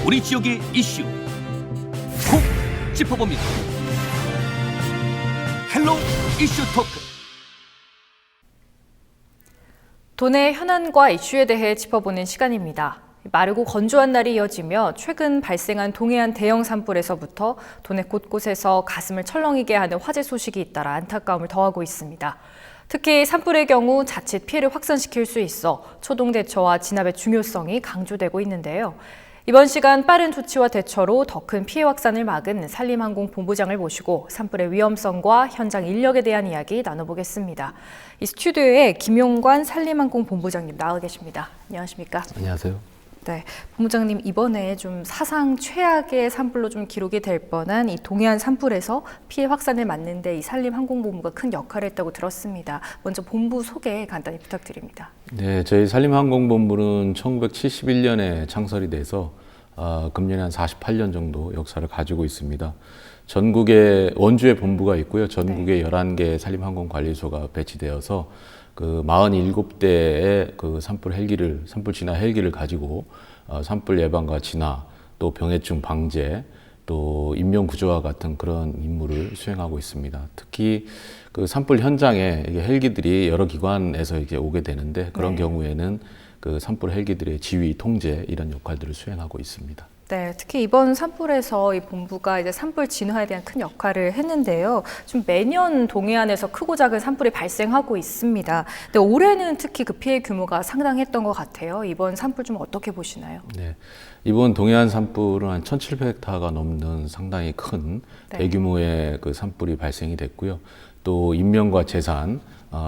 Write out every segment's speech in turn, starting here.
우리 지역의 이슈 콕 짚어봅니다. 헬로 이슈 토크. 도내 현안과 이슈에 대해 짚어보는 시간입니다. 마르고 건조한 날이 이어지며 최근 발생한 동해안 대형 산불에서부터 도내 곳곳에서 가슴을 철렁이게 하는 화재 소식이 잇따라 안타까움을 더하고 있습니다. 특히 산불의 경우 자칫 피해를 확산시킬 수 있어 초동 대처와 진압의 중요성이 강조되고 있는데요. 이번 시간 빠른 조치와 대처로 더 큰 피해 확산을 막은 산림항공본부장을 모시고 산불의 위험성과 현장 인력에 대한 이야기 나눠보겠습니다. 이 스튜디오에 김용관 산림항공본부장님 나와 계십니다. 안녕하십니까? 안녕하세요. 네, 본부장님 이번에 좀 사상 최악의 산불로 좀 기록이 될 뻔한 이 동해안 산불에서 피해 확산을 막는데 이 산림항공본부가 큰 역할을 했다고 들었습니다. 먼저 본부 소개 간단히 부탁드립니다. 네, 저희 산림항공본부는 1971년에 창설이 돼서 금년에 한 48년 정도 역사를 가지고 있습니다. 전국에 원주에 본부가 있고요. 전국에 11개 산림항공관리소가 배치되어서 그 47대의 그 산불 진화 헬기를 가지고 산불 예방과 진화, 또 병해충 방제, 또 인명 구조와 같은 그런 임무를 수행하고 있습니다. 특히 그 산불 현장에 헬기들이 여러 기관에서 이렇게 오게 되는데 그런 경우에는 그 산불 헬기들의 지휘, 통제 이런 역할들을 수행하고 있습니다. 네, 특히 이번 산불에서 이 본부가 이제 산불 진화에 대한 큰 역할을 했는데요. 좀 매년 동해안에서 크고 작은 산불이 발생하고 있습니다. 근데 올해는 특히 그 피해 규모가 상당했던 것 같아요. 이번 산불 좀 어떻게 보시나요? 네, 이번 동해안 산불은 한 1,700헥타가 넘는 상당히 큰 대규모의 그 산불이 발생이 됐고요. 또 인명과 재산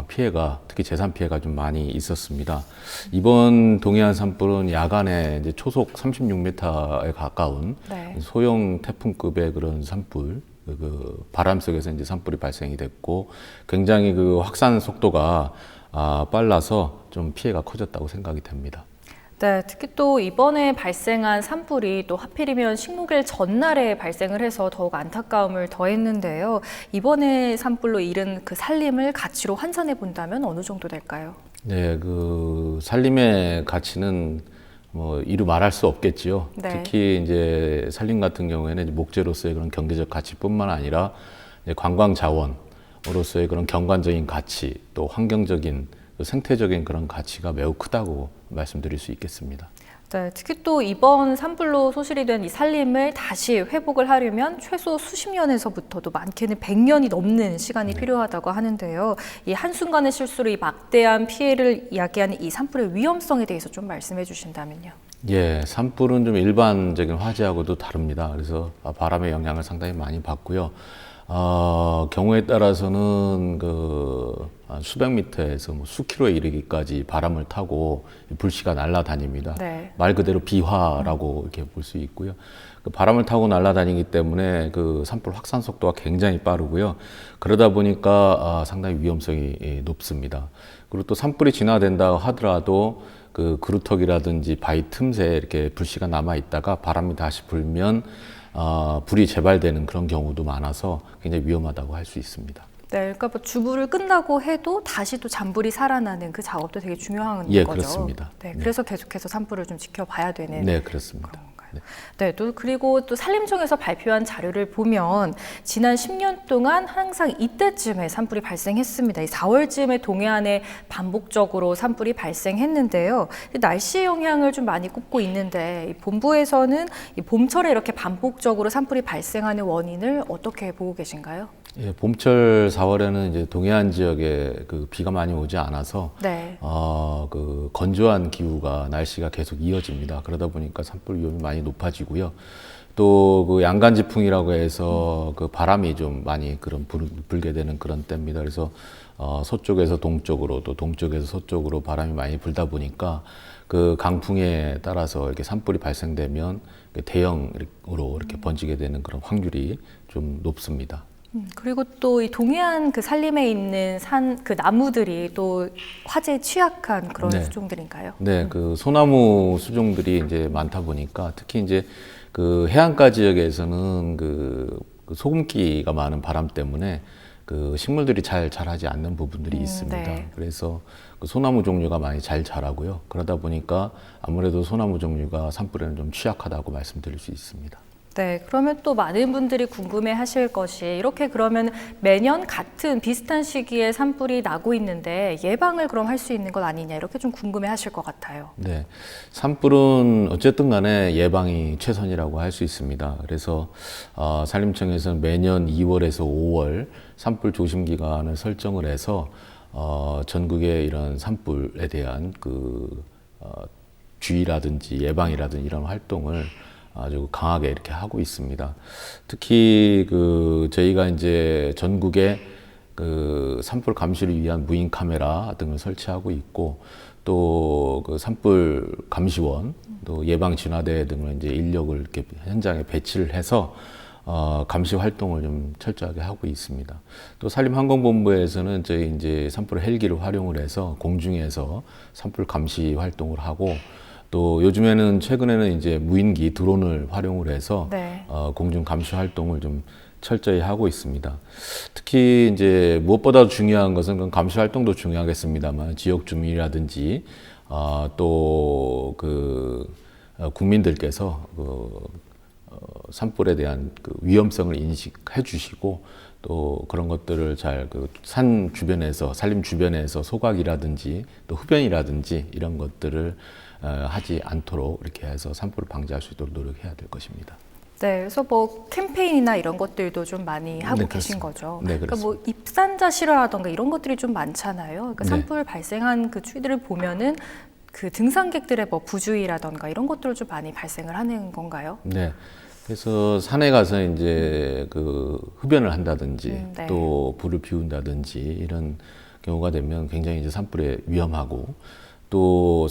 피해가, 특히 재산 피해가 좀 많이 있었습니다. 이번 동해안 산불은 야간에 이제 초속 36m에 가까운 소형 태풍급의 그런 산불, 그 바람 속에서 이제 산불이 발생이 됐고, 굉장히 그 확산 속도가 빨라서 좀 피해가 커졌다고 생각이 됩니다. 네, 특히 또 이번에 발생한 산불이 또 하필이면 식목일 전날에 발생을 해서 더욱 안타까움을 더했는데요. 이번에 산불로 잃은 그 산림을 가치로 환산해 본다면 어느 정도 될까요? 네, 그 산림의 가치는 뭐 이루 말할 수 없겠지요. 특히 이제 산림 같은 경우에는 목재로서의 그런 경제적 가치뿐만 아니라 관광 자원으로서의 그런 경관적인 가치, 또 환경적인 생태적인 그런 가치가 매우 크다고 말씀드릴 수 있겠습니다. 네, 특히 또 이번 산불로 소실이 된 이 산림을 다시 회복을 하려면 최소 수십 년에서부터도 많게는 100년이 넘는 시간이 필요하다고 하는데요. 이 한순간의 실수로 이 막대한 피해를 이야기하는 이 산불의 위험성에 대해서 좀 말씀해 주신다면요. 예, 산불은 좀 일반적인 화재하고도 다릅니다. 그래서 바람의 영향을 상당히 많이 받고요. 경우에 따라서는 그 수백 미터에서 뭐 수킬로에 이르기까지 바람을 타고 불씨가 날아다닙니다. 말 그대로 비화라고 이렇게 볼 수 있고요. 그 바람을 타고 날아다니기 때문에 그 산불 확산 속도가 굉장히 빠르고요. 그러다 보니까 상당히 위험성이 높습니다. 그리고 또 산불이 진화된다 하더라도 그 그루터기라든지 바위 틈새에 이렇게 불씨가 남아 있다가 바람이 다시 불면 불이 재발되는 그런 경우도 많아서 굉장히 위험하다고 할 수 있습니다. 네, 그러니까 뭐 주불을 끈다고 해도 다시 또 잔불이 살아나는 그 작업도 되게 중요한 거죠. 그렇습니다. 네, 그래서 계속해서 산불을 좀 지켜봐야 되는. 네, 그렇습니다. 네, 또 그리고 또 산림청에서 발표한 자료를 보면 지난 10년 동안 항상 이때쯤에 산불이 발생했습니다. 이 4월쯤에 동해안에 반복적으로 산불이 발생했는데요. 날씨 영향을 좀 많이 꼽고 있는데 이 본부에서는 이 봄철에 이렇게 반복적으로 산불이 발생하는 원인을 어떻게 보고 계신가요? 예, 봄철 4월에는 이제 동해안 지역에 그 비가 많이 오지 않아서 그 건조한 기후가 날씨가 계속 이어집니다. 그러다 보니까 산불 위험이 많이 높아지고요. 또 그 양간지풍이라고 해서 그 바람이 좀 많이 불게 되는 그런 때입니다. 그래서 서쪽에서 동쪽으로 또 동쪽에서 서쪽으로 바람이 많이 불다 보니까 그 강풍에 따라서 이렇게 산불이 발생되면 대형으로 이렇게 번지게 되는 그런 확률이 좀 높습니다. 그리고 또 이 동해안 그 산림에 있는 그 나무들이 또 화재에 취약한 그런 수종들인가요? 네, 그 소나무 수종들이 이제 많다 보니까 특히 이제 그 해안가 지역에서는 그 소금기가 많은 바람 때문에 그 식물들이 잘 자라지 않는 부분들이 있습니다. 네. 그래서 그 소나무 종류가 많이 잘 자라고요. 그러다 보니까 아무래도 소나무 종류가 산불에는 좀 취약하다고 말씀드릴 수 있습니다. 네, 그러면 또 많은 분들이 궁금해 하실 것이 이렇게 그러면 매년 같은 비슷한 시기에 산불이 나고 있는데 예방을 그럼 할 수 있는 것 아니냐 이렇게 좀 궁금해 하실 것 같아요. 네. 산불은 어쨌든 간에 예방이 최선이라고 할 수 있습니다. 그래서 산림청에서는 매년 2월에서 5월 산불 조심 기간을 설정을 해서 전국의 이런 산불에 대한 주의라든지 예방이라든지 이런 활동을 아주 강하게 이렇게 하고 있습니다. 특히 저희가 이제 전국에 산불 감시를 위한 무인 카메라 등을 설치하고 있고 또 산불 감시원, 또 예방 진화대 등을 이제 인력을 이렇게 현장에 배치를 해서 감시 활동을 좀 철저하게 하고 있습니다. 또 산림환경본부에서는 저희 이제 산불 헬기를 활용을 해서 공중에서 산불 감시 활동을 하고 또 요즘에는 최근에는 이제 무인기 드론을 활용을 해서 네. 공중 감시 활동을 좀 철저히 하고 있습니다. 특히 이제 무엇보다 중요한 것은 그 감시 활동도 중요하겠습니다만 지역 주민이라든지 또 국민들께서 산불에 대한 위험성을 인식해 주시고 또 그런 것들을 잘 산 주변에서 산림 주변에서 소각이라든지 또 흡연이라든지 이런 것들을 하지 않도록 이렇게 해서 산불을 방지할 수 있도록 노력해야 될 것입니다. 네, 그래서 뭐 캠페인이나 이런 것들도 좀 많이 하고 네, 계신 그렇습니다. 거죠. 네, 그러니까 그렇습니다. 뭐 입산자 실화라던가 이런 것들이 좀 많잖아요. 그러니까 네. 산불 발생한 그 추이들을 보면은 그 등산객들의 뭐 부주의라던가 이런 것들을 좀 많이 발생을 하는 건가요? 네. 그래서 산에 가서 이제 흡연을 한다든지 네. 또 불을 피운다든지 이런 경우가 되면 굉장히 이제 산불에 위험하고 또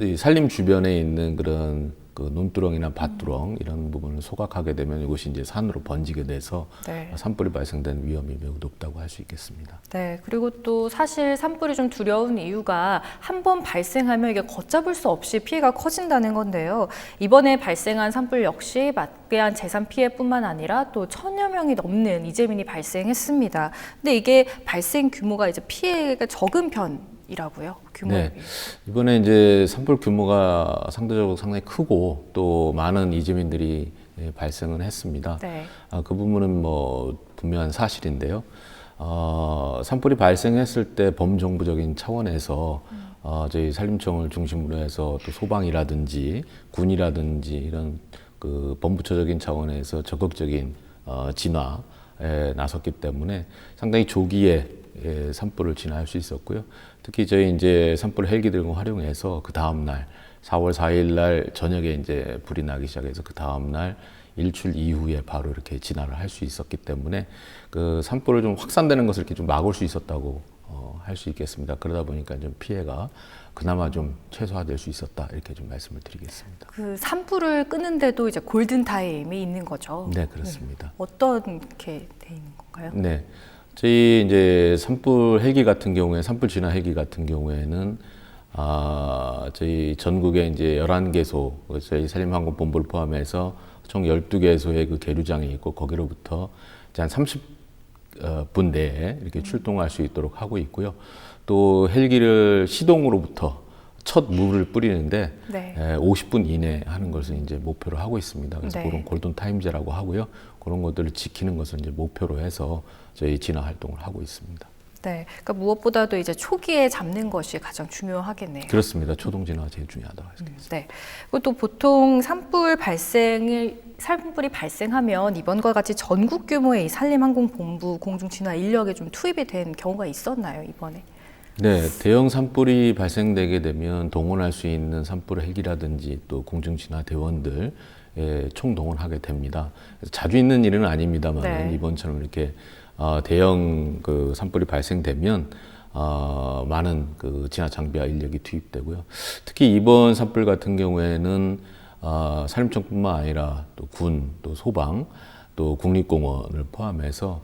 이 산림 주변에 있는 그런 논두렁이나 밭두렁 이런 부분을 소각하게 되면 이것이 이제 산으로 번지게 돼서 네. 산불이 발생되는 위험이 매우 높다고 할 수 있겠습니다. 네, 그리고 또 사실 산불이 좀 두려운 이유가 한 번 발생하면 이게 걷잡을 수 없이 피해가 커진다는 건데요. 이번에 발생한 산불 역시 막대한 재산 피해뿐만 아니라 또 1000여 명이 넘는 이재민이 발생했습니다. 근데 이게 발생 규모가 이제 피해가 적은 편이라고요, 규모에 네. 이번에 이제 산불 규모가 상대적으로 상당히 크고 또 많은 이재민들이 발생은 했습니다. 네. 그 부분은 뭐 분명한 사실인데요. 산불이 발생했을 때 범정부적인 차원에서 저희 산림청을 중심으로 해서 또 소방이라든지 군이라든지 이런 범부처적인 차원에서 적극적인 진화에 나섰기 때문에 상당히 조기에 산불을 진화할 수 있었고요. 특히 저희 이제 산불 헬기들을 활용해서 그 다음 날 4월 4일 날 저녁에 이제 불이 나기 시작해서 그 다음 날 일출 이후에 바로 이렇게 진화를 할 수 있었기 때문에 산불을 좀 확산되는 것을 이렇게 좀 막을 수 있었다고 할 수 있겠습니다. 그러다 보니까 좀 피해가 그나마 좀 최소화될 수 있었다 이렇게 좀 말씀을 드리겠습니다. 그 산불을 끄는데도 이제 골든 타임이 있는 거죠. 네, 그렇습니다. 어떻게 돼 있는 건가요? 네. 저희 이제 산불 헬기 같은 경우에 산불 진화 헬기 같은 경우에는 저희 전국에 이제 11개소 저희 산림환경본부를 포함해서 총 12개소의 그 계류장이 있고 거기로부터 이제 한 30분 내에 이렇게 출동할 수 있도록 하고 있고요. 또 헬기를 시동으로부터 첫 물을 뿌리는데 네. 50분 이내 하는 것을 이제 목표로 하고 있습니다. 그래서 네. 그런 골든 타임제라고 하고요. 그런 것들을 지키는 것을 이제 목표로 해서 저희 진화 활동을 하고 있습니다. 네, 그러니까 무엇보다도 이제 초기에 잡는 것이 가장 중요하겠네요. 그렇습니다. 초동 진화가 제일 중요하다고 할 수 있습니다. 네. 그리고 또 보통 산불이 발생하면 이번과 같이 전국 규모의 이 산림환경본부 공중진화 인력이 좀 투입이 된 경우가 있었나요, 이번에? 네, 대형 산불이 발생되게 되면 동원할 수 있는 산불 헬기라든지 또 공중진화 대원들 총동원하게 됩니다. 그래서 자주 있는 일은 아닙니다만 네. 이번처럼 이렇게 대형 산불이 발생되면 많은 진화 장비와 인력이 투입되고요. 특히 이번 산불 같은 경우에는 산림청뿐만 아니라 또 군, 또 소방, 또 국립공원을 포함해서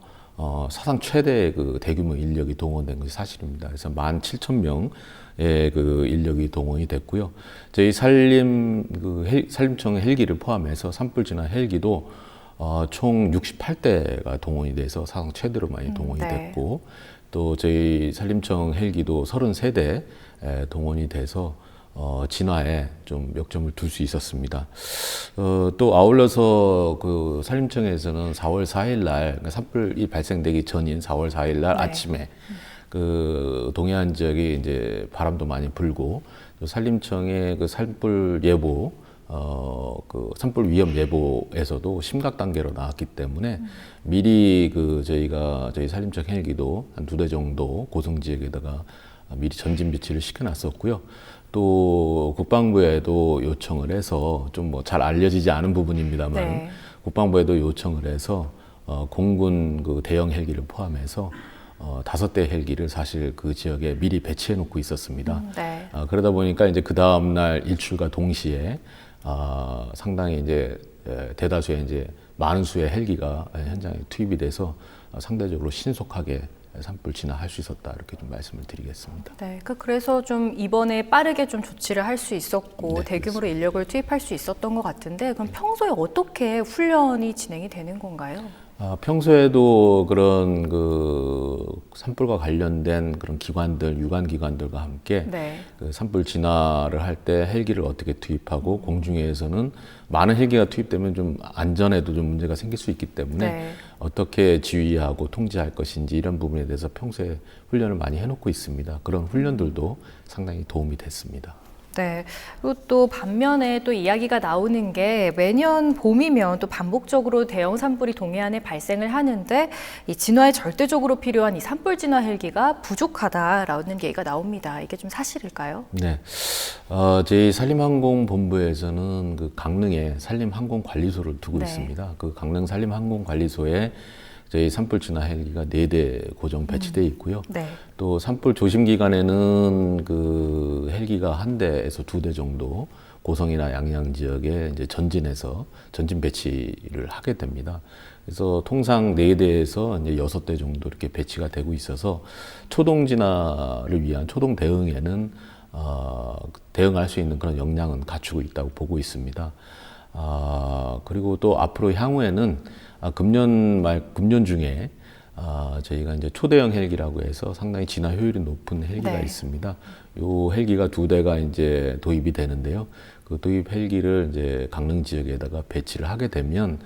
사상 최대의 대규모 인력이 동원된 것이 사실입니다. 그래서 17,000명의 인력이 동원이 됐고요. 저희 산림청 헬기를 포함해서 산불 진화 헬기도 총 68대가 동원이 돼서 사상 최대로 많이 동원이 네. 됐고 또 저희 산림청 헬기도 33대 동원이 돼서 진화에 좀 역점을 둘 수 있었습니다. 또 아울러서 그 산림청에서는 4월 4일 날 그러니까 산불이 발생되기 전인 4월 4일 날 네. 아침에 그 동해안 지역이 이제 바람도 많이 불고 또 산림청의 그 산불 예보 그 산불 위험 예보에서도 심각 단계로 나왔기 때문에 미리 그 저희 산림청 헬기도 한 2대 정도 고성 지역에다가 미리 전진 배치를 시켜놨었고요. 또 국방부에도 요청을 해서 좀 뭐 잘 알려지지 않은 부분입니다만 네. 국방부에도 요청을 해서 공군 그 대형 헬기를 포함해서 5대 헬기를 사실 그 지역에 미리 배치해 놓고 있었습니다. 네. 그러다 보니까 이제 그 다음 날 일출과 동시에 상당히 이제 대다수의 이제 많은 수의 헬기가 현장에 투입이 돼서 상대적으로 신속하게 산불 진화할 수 있었다 이렇게 좀 말씀을 드리겠습니다. 네, 그래서 좀 이번에 빠르게 좀 조치를 할 수 있었고 네, 대규모로 인력을 투입할 수 있었던 것 같은데 그럼 평소에 어떻게 훈련이 진행이 되는 건가요? 평소에도 그런 그 산불과 관련된 그런 기관들, 유관 기관들과 함께 네. 그 산불 진화를 할 때 헬기를 어떻게 투입하고 공중에서는 많은 헬기가 투입되면 좀 안전에도 좀 문제가 생길 수 있기 때문에 네. 어떻게 지휘하고 통제할 것인지 이런 부분에 대해서 평소에 훈련을 많이 해놓고 있습니다. 그런 훈련들도 상당히 도움이 됐습니다. 네. 그리고 또 반면에 또 이야기가 나오는 게 매년 봄이면 또 반복적으로 대형 산불이 동해안에 발생을 하는데 이 진화에 절대적으로 필요한 이 산불 진화 헬기가 부족하다라는 얘기가 나옵니다. 이게 좀 사실일까요? 네. 저희 산림항공본부에서는 그 강릉에 산림항공관리소를 두고 네. 있습니다. 그 강릉 산림항공관리소에 저희 산불 진화 헬기가 4대 고정 배치되어 있고요. 네. 또 산불 조심 기간에는 그 헬기가 1대에서 2대 정도 고성이나 양양 지역에 이제 전진해서 전진 배치를 하게 됩니다. 그래서 통상 4대에서 이제 6대 정도 이렇게 배치가 되고 있어서 초동 진화를 위한 초동 대응에는 대응할 수 있는 그런 역량은 갖추고 있다고 보고 있습니다. 그리고 또 앞으로 향후에는 금년 중에 저희가 이제 초대형 헬기라고 해서 상당히 진화 효율이 높은 헬기가 네. 있습니다. 요 헬기가 2대가 이제 도입이 되는데요. 그 도입 헬기를 이제 강릉 지역에다가 배치를 하게 되면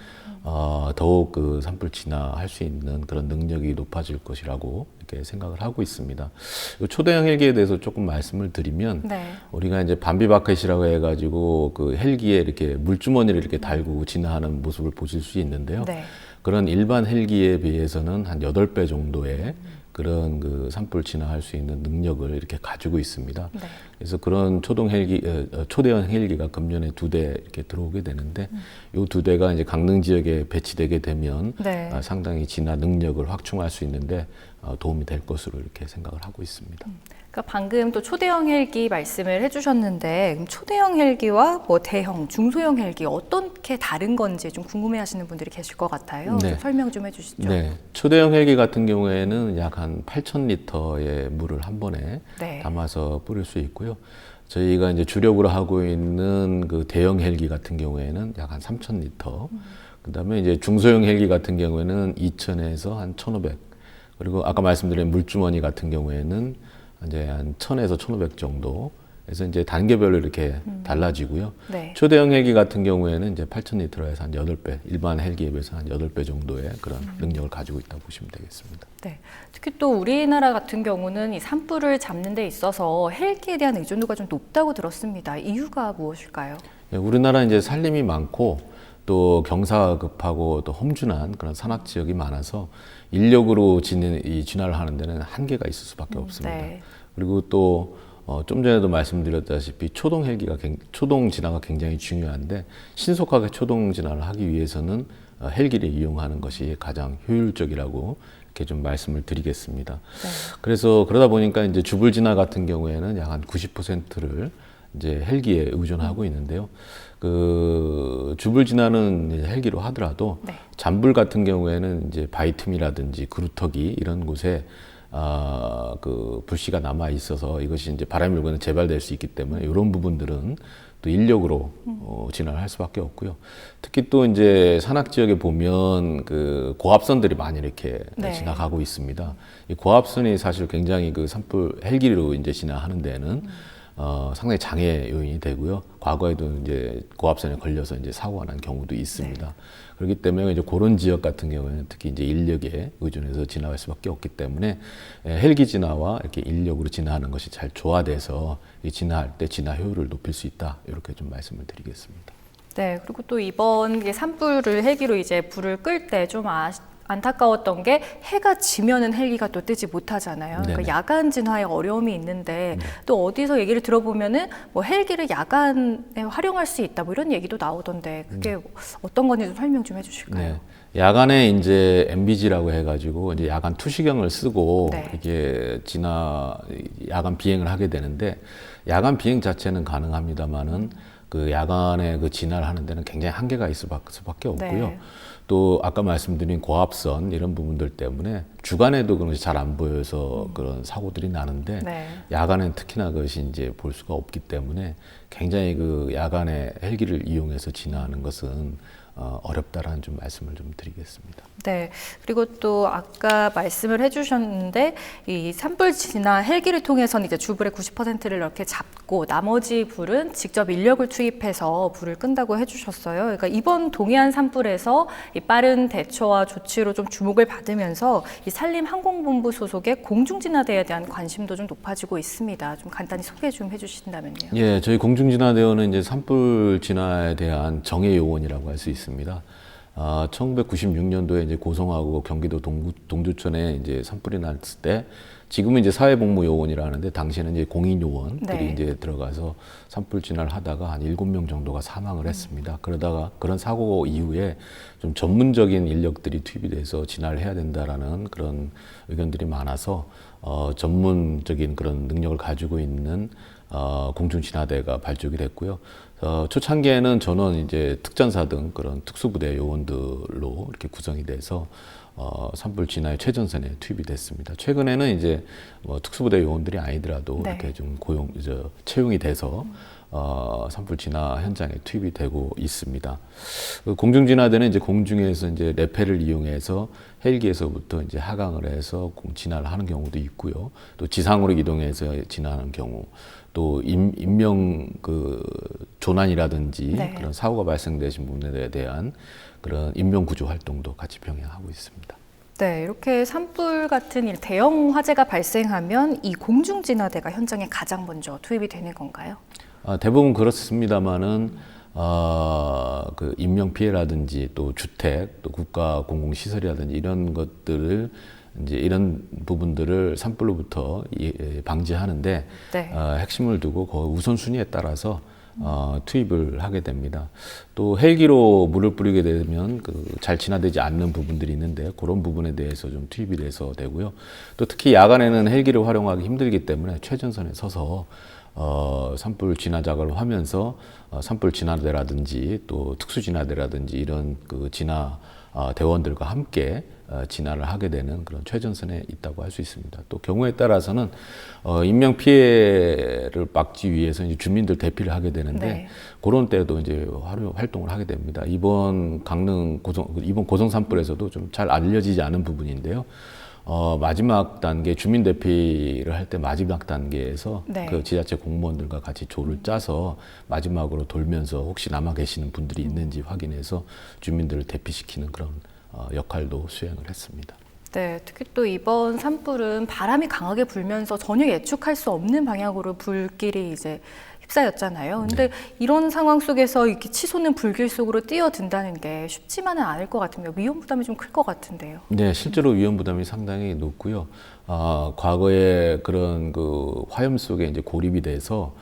더욱 그 산불 진화할 수 있는 그런 능력이 높아질 것이라고 이렇게 생각을 하고 있습니다. 요 초대형 헬기에 대해서 조금 말씀을 드리면 네. 우리가 이제 밤비바켓이라고 해가지고 그 헬기에 이렇게 물주머니를 이렇게 달고 진화하는 모습을 보실 수 있는데요. 네. 그런 일반 헬기에 비해서는 한 8배 정도의 그런 그 산불 진화할 수 있는 능력을 이렇게 가지고 있습니다. 네. 그래서 그런 초대형 헬기가 금년에 2대 이렇게 들어오게 되는데 요 2대가 이제 강릉 지역에 배치되게 되면 네. 상당히 진화 능력을 확충할 수 있는데 도움이 될 것으로 이렇게 생각을 하고 있습니다. 그러니까 방금 또 초대형 헬기 말씀을 해주셨는데 그럼 초대형 헬기와 뭐 대형, 중소형 헬기 어떻게 다른 건지 좀 궁금해하시는 분들이 계실 것 같아요. 네. 좀 설명 좀 해주시죠. 네, 초대형 헬기 같은 경우에는 약 한 8,000리터의 물을 한 번에 네. 담아서 뿌릴 수 있고요. 저희가 이제 주력으로 하고 있는 그 대형 헬기 같은 경우에는 약 한 3,000리터. 그다음에 이제 중소형 헬기 같은 경우에는 2,000에서 한 1,500. 그리고 아까 말씀드린 물주머니 같은 경우에는 이제 한 1,000에서 1,500 정도. 그래서 이제 단계별로 이렇게 달라지고요. 네. 초대형 헬기 같은 경우에는 이제 8,000리터에서 한 8배, 일반 헬기에 비해서 한 8배 정도의 그런 능력을 가지고 있다고 보시면 되겠습니다. 네. 특히 또 우리나라 같은 경우는 이 산불을 잡는 데 있어서 헬기에 대한 의존도가 좀 높다고 들었습니다. 이유가 무엇일까요? 네, 우리나라 이제 산림이 많고 또 경사가 급하고 또 험준한 그런 산악 지역이 많아서 인력으로 진화를 하는 데는 한계가 있을 수밖에 없습니다. 네. 그리고 또 좀 전에도 말씀드렸다시피 초동 진화가 굉장히 중요한데 신속하게 초동 진화를 하기 위해서는 헬기를 이용하는 것이 가장 효율적이라고 이렇게 좀 말씀을 드리겠습니다. 네. 그래서 그러다 보니까 이제 주불 진화 같은 경우에는 약 한 90%를 이제 헬기에 의존하고 있는데요. 그 주불 진화는 헬기로 하더라도 네. 잔불 같은 경우에는 이제 바위틈이라든지 그루터기 이런 곳에 그 불씨가 남아 있어서 이것이 이제 바람이 불고 재발될 수 있기 때문에 이런 부분들은 또 인력으로 진화를 할 수밖에 없고요. 특히 또 이제 산악 지역에 보면 그 고압선들이 많이 이렇게 네. 지나가고 있습니다. 이 고압선이 사실 굉장히 그 산불 헬기로 이제 진화하는 데는 상당히 장애 요인이 되고요. 과거에도 이제 고압선에 걸려서 이제 사고가 난 경우도 있습니다. 네. 그렇기 때문에 이제 그런 지역 같은 경우에는 특히 이제 인력에 의존해서 진화할 수밖에 없기 때문에 헬기 진화와 이렇게 인력으로 진화하는 것이 잘 조화돼서 이 진화할 때 진화 효율을 높일 수 있다. 이렇게 좀 말씀을 드리겠습니다. 네, 그리고 또 이번 산불을 헬기로 이제 불을 끌 때 좀 안타까웠던 게 해가 지면은 헬기가 또 뜨지 못하잖아요. 그러니까 네네. 야간 진화에 어려움이 있는데 또 어디서 얘기를 들어보면은 뭐 헬기를 야간에 활용할 수 있다 뭐 이런 얘기도 나오던데 그게 어떤 건지 좀 설명 좀 해주실까요? 네. 야간에 이제 MBG라고 해가지고 이제 야간 투시경을 쓰고 네. 이게 야간 비행을 하게 되는데 야간 비행 자체는 가능합니다만은 그 야간에 그 진화를 하는 데는 굉장히 한계가 있을 수밖에 없고요. 네. 또 아까 말씀드린 고압선 이런 부분들 때문에 주간에도 그런 것이 잘 안 보여서 그런 사고들이 나는데 네. 야간엔 특히나 그것이 이제 볼 수가 없기 때문에 굉장히 그 야간에 헬기를 이용해서 진화하는 것은 어렵다라는 좀 말씀을 좀 드리겠습니다. 네. 그리고 또 아까 말씀을 해주셨는데 이 산불 진화 헬기를 통해서는 이제 주불의 90%를 이렇게 잡고 나머지 불은 직접 인력을 투입해서 불을 끈다고 해주셨어요. 그러니까 이번 동해안 산불에서 이 빠른 대처와 조치로 좀 주목을 받으면서 이 산림항공본부 소속의 공중진화대에 대한 관심도 좀 높아지고 있습니다. 좀 간단히 소개 좀 해주신다면요. 예, 저희 공중진화대원은 이제 산불 진화에 대한 정예 요원이라고 할 수 있습니다. 1996년도에 이제 고성하고 경기도 동두천에 이제 산불이 났을 때 지금은 이제 사회복무요원이라 하는데 당시에는 이제 공인요원들이 네. 이제 들어가서 산불 진화를 하다가 한 7명 정도가 사망을 했습니다. 그러다가 그런 사고 이후에 좀 전문적인 인력들이 투입이 돼서 진화를 해야 된다라는 그런 의견들이 많아서 전문적인 그런 능력을 가지고 있는 공중진화대가 발족이 됐고요. 초창기에는 저는 이제 특전사 등 그런 특수부대 요원들로 이렇게 구성이 돼서 산불 진화의 최전선에 투입이 됐습니다. 최근에는 이제 뭐 특수부대 요원들이 아니더라도 네. 이렇게 좀 채용이 돼서 산불 진화 현장에 투입이 되고 있습니다. 그 공중진화대는 이제 공중에서 이제 레페를 이용해서 헬기에서부터 이제 하강을 해서 진화를 하는 경우도 있고요. 또 지상으로 이동해서 진화하는 경우, 또 인명 그 조난이라든지 네. 그런 사고가 발생되신 부분에 대한 그런 인명 구조 활동도 같이 병행하고 있습니다. 네, 이렇게 산불 같은 대형 화재가 발생하면 이 공중진화대가 현장에 가장 먼저 투입이 되는 건가요? 대부분 그렇습니다만은 그 인명 피해라든지 또 주택, 또 국가 공공시설이라든지 이런 것들을 이제 이런 부분들을 산불로부터 방지하는데 네. 핵심을 두고 그 우선순위에 따라서 투입을 하게 됩니다. 또 헬기로 물을 뿌리게 되면 잘 진화되지 않는 부분들이 있는데 그런 부분에 대해서 좀 투입이 돼서 되고요. 또 특히 야간에는 헬기를 활용하기 힘들기 때문에 최전선에 서서 산불 진화 작업을 하면서 산불 진화대라든지 또 특수 진화대라든지 이런 그 진화 대원들과 함께 진화를 하게 되는 그런 최전선에 있다고 할 수 있습니다. 또 경우에 따라서는 인명 피해를 막기 위해서 이제 주민들 대피를 하게 되는데 네. 그런 때도 이제 활동을 하게 됩니다. 이번 고성 산불에서도 좀 잘 알려지지 않은 부분인데요. 마지막 단계 주민 대피를 할 때 마지막 단계에서 네. 그 지자체 공무원들과 같이 조를 짜서 마지막으로 돌면서 혹시 남아 계시는 분들이 있는지 확인해서 주민들을 대피시키는 그런 역할도 수행을 했습니다. 네, 특히 또 이번 산불은 바람이 강하게 불면서 전혀 예측할 수 없는 방향으로 불길이 이제 휩싸였잖아요. 근데 이런 상황 속에서 이렇게 치솟는 불길 속으로 뛰어든다는 게 쉽지만은 않을 것 같은데요. 위험 부담이 좀 클 것 같은데요. 네, 실제로 위험 부담이 상당히 높고요. 과거에 그런 그 화염 속에 이제 고립이 돼서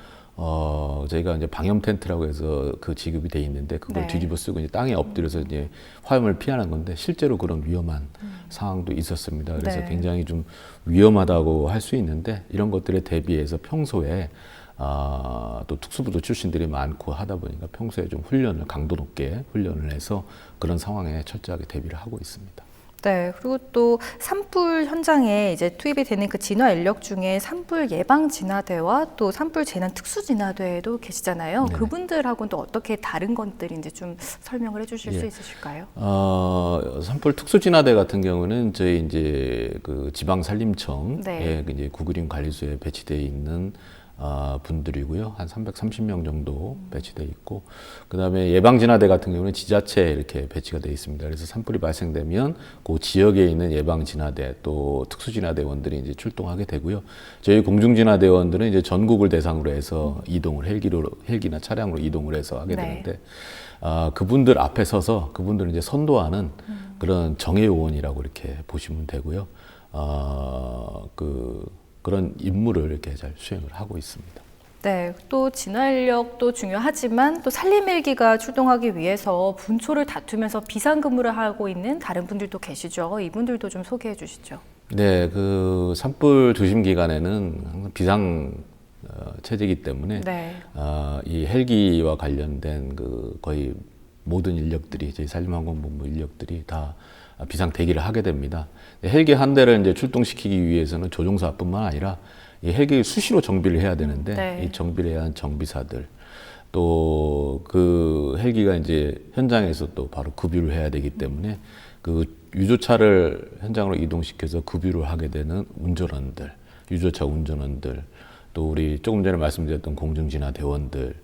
저희가 이제 방염 텐트라고 해서 그 지급이 돼 있는데 그걸 네. 뒤집어 쓰고 이제 땅에 엎드려서 이제 화염을 피하는 건데 실제로 그런 위험한 상황도 있었습니다. 그래서 네. 굉장히 좀 위험하다고 할 수 있는데 이런 것들에 대비해서 평소에 또 특수부대 출신들이 많고 하다 보니까 평소에 좀 강도 높게 훈련을 해서 그런 상황에 철저하게 대비를 하고 있습니다. 네, 그리고 또 산불 현장에 이제 투입이 되는 그 진화 인력 중에 산불 예방 진화대와 또 산불 재난 특수 진화대에도 계시잖아요. 네네. 그분들하고는 또 어떻게 다른 것들인지 좀 설명을 해주실 수 예. 있으실까요? 산불 특수진화대 같은 경우는 저희 이제 그 지방산림청에 네. 이제 구그린 관리소에 배치되어 있는 분들이고요. 한 330명 정도 배치되어 있고, 그 다음에 예방진화대 같은 경우는 지자체에 이렇게 배치가 되어 있습니다. 그래서 산불이 발생되면 그 지역에 있는 예방진화대 또 특수진화대원들이 이제 출동하게 되고요. 저희 공중진화대원들은 이제 전국을 대상으로 해서 이동을 헬기나 차량으로 이동을 해서 하게 네. 되는데, 그분들 앞에 서서 그분들을 이제 선도하는 그런 정예요원이라고 이렇게 보시면 되고요. 그런 임무를 이렇게 잘 수행을 하고 있습니다. 네, 또 진화 인력도 중요하지만 또 산림 헬기가 출동하기 위해서 분초를 다투면서 비상근무를 하고 있는 다른 분들도 계시죠. 이분들도 좀 소개해 주시죠. 네, 그 산불 조심 기간에는 항상 비상 체제이기 때문에 네. 이 헬기와 관련된 그 거의 모든 인력들이 저희 산림항공본부 인력들이 다 비상 대기를 하게 됩니다. 헬기 한 대를 이제 출동시키기 위해서는 조종사뿐만 아니라 이 헬기 수시로 정비를 해야 되는데 네. 이 정비를 해야 하는 정비사들 또 그 헬기가 이제 현장에서 또 바로 급유를 해야 되기 때문에 그 유조차를 현장으로 이동시켜서 급유를 하게 되는 운전원들, 유조차 운전원들, 또 우리 조금 전에 말씀드렸던 공중진화대원들,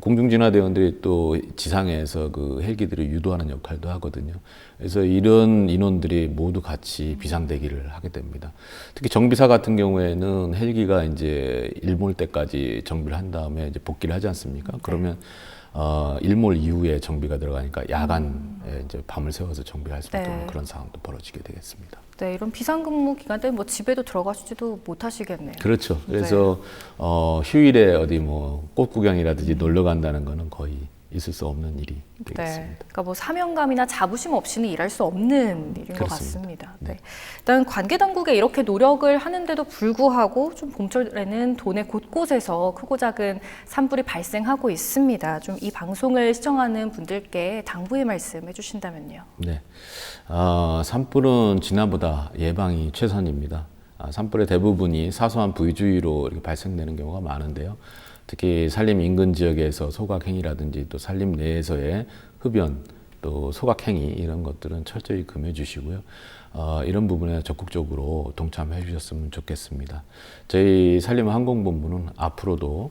공중진화대원들이 또 지상에서 그 헬기들을 유도하는 역할도 하거든요. 그래서 이런 인원들이 모두 같이 비상대기를 하게 됩니다. 특히 정비사 같은 경우에는 헬기가 이제 일몰 때까지 정비를 한 다음에 이제 복귀를 하지 않습니까? 그러면 일몰 이후에 정비가 들어가니까 야간에 이제 밤을 새워서 정비할 수밖에 네. 없는 그런 상황도 벌어지게 되겠습니다. 네, 이런 비상근무 기간 때 뭐 집에도 들어가시지도 못하시겠네요. 그렇죠. 그래서 휴일에 어디 뭐 꽃 구경이라든지 놀러 간다는 거는 거의 있을 수 없는 일이 네, 되겠습니다. 그러니까 뭐 사명감이나 자부심 없이는 일할 수 없는 일인 것 그렇습니다. 같습니다. 네. 네. 일단 관계 당국에 이렇게 노력을 하는데도 불구하고 좀 봄철에는 도내 곳곳에서 크고 작은 산불이 발생하고 있습니다. 좀 이 방송을 시청하는 분들께 당부의 말씀 해주신다면요. 네, 산불은 진화보다 예방이 최선입니다. 산불의 대부분이 사소한 부위주의로 이렇게 발생되는 경우가 많은데요. 특히 산림 인근 지역에서 소각행위라든지 또 산림 내에서의 흡연, 또 소각행위 이런 것들은 철저히 금해 주시고요. 이런 부분에 적극적으로 동참해 주셨으면 좋겠습니다. 저희 산림항공본부는 앞으로도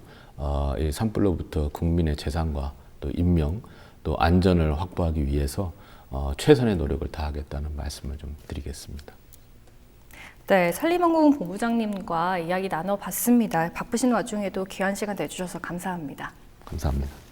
이 산불로부터 국민의 재산과 또 인명, 또 안전을 확보하기 위해서 최선의 노력을 다하겠다는 말씀을 좀 드리겠습니다. 네, 산림항공 본부장님과 이야기 나눠봤습니다. 바쁘신 와중에도 귀한 시간 내주셔서 감사합니다. 감사합니다.